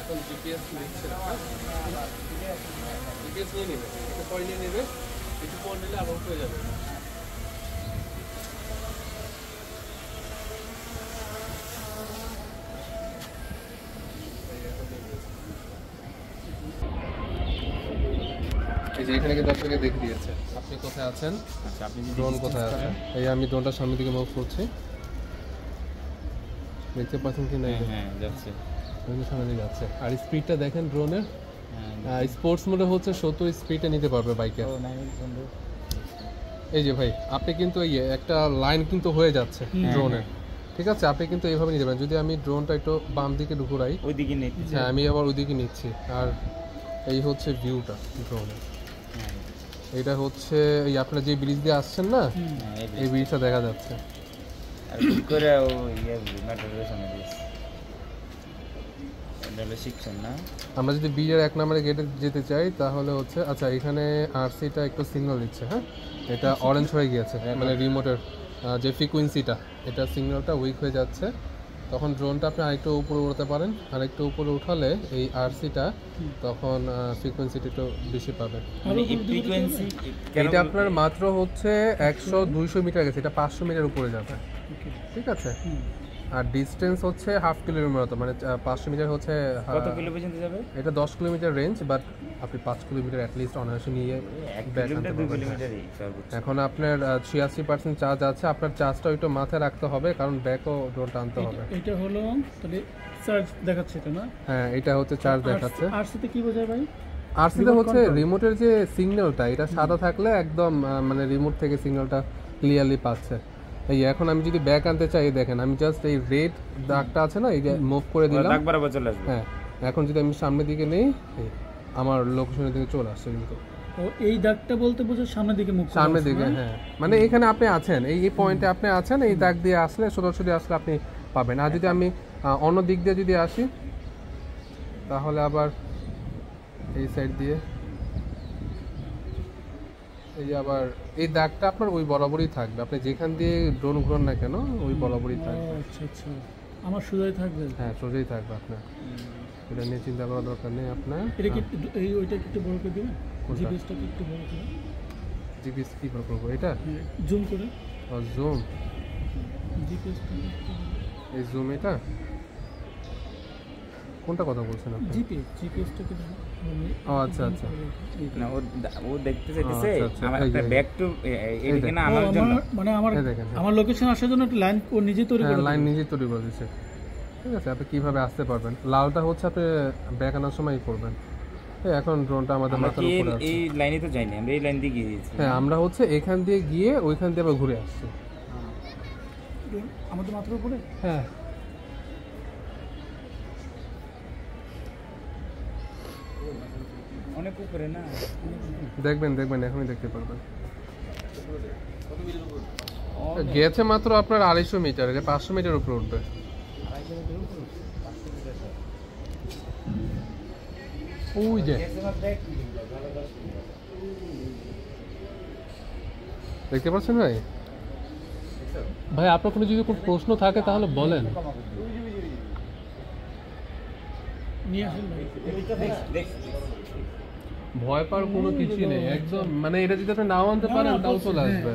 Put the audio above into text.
এখন জিপিএস নিচ্ছে না, জিপিএস নিয়ে নেবে, একটু পরে নিয়ে নেবে, একটু পর নিলে আবার হয়ে যাবে। এই যে এখানে কিন্তু আপনাকে দেখে দিয়েছে আপনি কোথায় আছেন। আচ্ছা, আপনি ড্রোন কোথায় আছে, এই আমি ড্রোনটার সামনের দিকে মুভ করছি, দেখতে পাচ্ছেন কি না? হ্যাঁ যাচ্ছে, সামনে দিকে যাচ্ছে। আর স্পিডটা দেখেন ড্রোনের, স্পোর্টস মোডে হচ্ছে 70 স্পিডে নিতে পারবে বাইকে। এই যে ভাই আপনি কিন্তু এই একটা লাইন কিন্তু হয়ে যাচ্ছে ড্রোনের, ঠিক আছে? আপনি কিন্তু এইভাবে নিতে পারেন। যদি আমি ড্রোনটা একটু বাম দিকে ঢুকুরাই, ওইদিকে নিচ্ছি, হ্যাঁ আমি আবার ওইদিকে নিচ্ছি। আর এই হচ্ছে ভিউটা ড্রোনের, এটা হচ্ছে এই আপনারা যে ব্রিজ দিয়ে আসছেন না, এই ব্রিজটা দেখা যাচ্ছে। আর কি করে ও মেট্রোর সামনে দিস এটা হলো শিখছেন না। আমরা যদি ব্রিজের 1 নম্বরে গেটে যেতে চাই তাহলে হচ্ছে, আচ্ছা এখানে আরসিটা একটু সিগন্যাল দিচ্ছে, হ্যাঁ এটা অরেঞ্জ হয়ে গিয়েছে, মানে রিমোটের যে ফ্রিকোয়েন্সিটা, এটা সিগন্যালটা উইক হয়ে যাচ্ছে। তখন ড্রোনটা আপনি আরেকটু উপরে উঠাতে পারেন, আরেকটু উপরে উঠালে এই আরসিটা তখন ফ্রিকোয়েন্সিটা একটু বেশি পাবে। মানে এই ফ্রিকোয়েন্সি এটা আপনার মাত্র হচ্ছে 100-200 মিটার গেছে, এটা 500 মিটার উপরে যাবে, ঠিক আছে? আর ডিসটেন্স হচ্ছে হাফ কিলোমিটার মতো, মানে 500 মিটার হচ্ছে কত কিলো পর্যন্ত যাবে? এটা 10 কিলোমিটার রেঞ্জ, বাট আপনি 5 কিলোমিটার অ্যাটলিস্ট অনায়াসে নিয়ে ব্যাক আনতে পারবেন। এখন আপনার 86% চার্জ আছে, আপনার চার্জটা একটু মাথায় রাখতে হবে কারণ ব্যাকও ড্রোনটা আনতে হবে। এটা হলো তাহলে চার্জ দেখাচ্ছে এটা না? হ্যাঁ এটা হচ্ছে চার্জ দেখাচ্ছে। আরসিতে কি বোঝায় ভাই? আরসিতে হচ্ছে রিমোটের যে সিগন্যালটা, এটা সাদা থাকলে একদম মানে রিমোট থেকে সিগন্যালটা ক্লিয়ারলি পাচ্ছে। এই এখন আমি যদি ব্যাক আনতে চাই, দেখেন আমি জাস্ট এই রেড দাগটা আছে না, এই যে মুভ করে দিলাম, দাগ বরাবর চলে আসবে। হ্যাঁ এখন যদি আমি সামনের দিকে নেই, আমার লোকেশনের দিকে চলে আসছে কিন্তু। ও এই দাগটা বলতে বোঝো সামনের দিকে মুখ, সামনের দিকে, হ্যাঁ মানে এখানে আপনি আছেন, এই পয়েন্টে আপনি আছেন, এই দাগ দিয়ে আসলে সোজাসুজি আসলে আপনি পাবেন। আর যদি আমি অন্য দিক দিয়ে যদি আসি তাহলে আবার এই সাইড দিয়ে, এই যে আবার এই দাগটা আপনার ওই বরাবরই থাকবে, আপনি যেখান দিয়ে ড্রোন ঘুরান না কেন ওই বরাবরই থাকবে। আচ্ছা আচ্ছা, আমার সোজাই থাকবে? হ্যাঁ সোজাই থাকবে আপনার, এটা নিয়ে চিন্তা করার দরকার নেই আপনার। এটা কি এই ওইটা একটু বড় করে দিবেন? জিপিএসটা কি একটু বড় করে? জিপিএস কি করবো এটা জুম করে? জুম, জিপিএসটা এই জুম, এটা কোনটা কথা বলছেন আপনি? জিপিএসটা কি? ও আচ্ছা আচ্ছা, না ও দেখতে চাইতেছে আমার একটা ব্যাক টু এদিকে না আমার জন্য, মানে আমার লোকেশন আসার জন্য একটা লাইন ও নিজে তৈরি করে, লাইন নিজে তৈরি করে দিয়েছে, ঠিক আছে? আপনি কিভাবে আসতে পারবেন, লালটা হচ্ছে আপনি ব্যাক আনার সময় করবেন। এখন ড্রোনটা আমাদের মাথার উপরে আছে, এই লাইনে তো যাইনি আমরা, এই লাইন দিয়ে গিয়েছি। হ্যাঁ আমরা হচ্ছে এখান দিয়ে গিয়ে ওইখান দিয়ে আবার ঘুরে আসছি আমাদের মাথার উপরে। হ্যাঁ অনেক উপরে না, দেখবেন দেখবেন এখনই দেখতে পারবেন। গেছে মাত্র আপনার 250 মিটার, এটা 500 মিটার উপরে উঠবে। ওই যে দেখতে পাচ্ছেন ভাই? ভাই আপনার কোনো যদি কোনো প্রশ্ন থাকে তাহলে বলেন। ভয় পাওয়ার কোনো কিছুই নেই একদম, মানে এটা যদি আপনি নাও আনতে পারেন তাও চলে আসবে।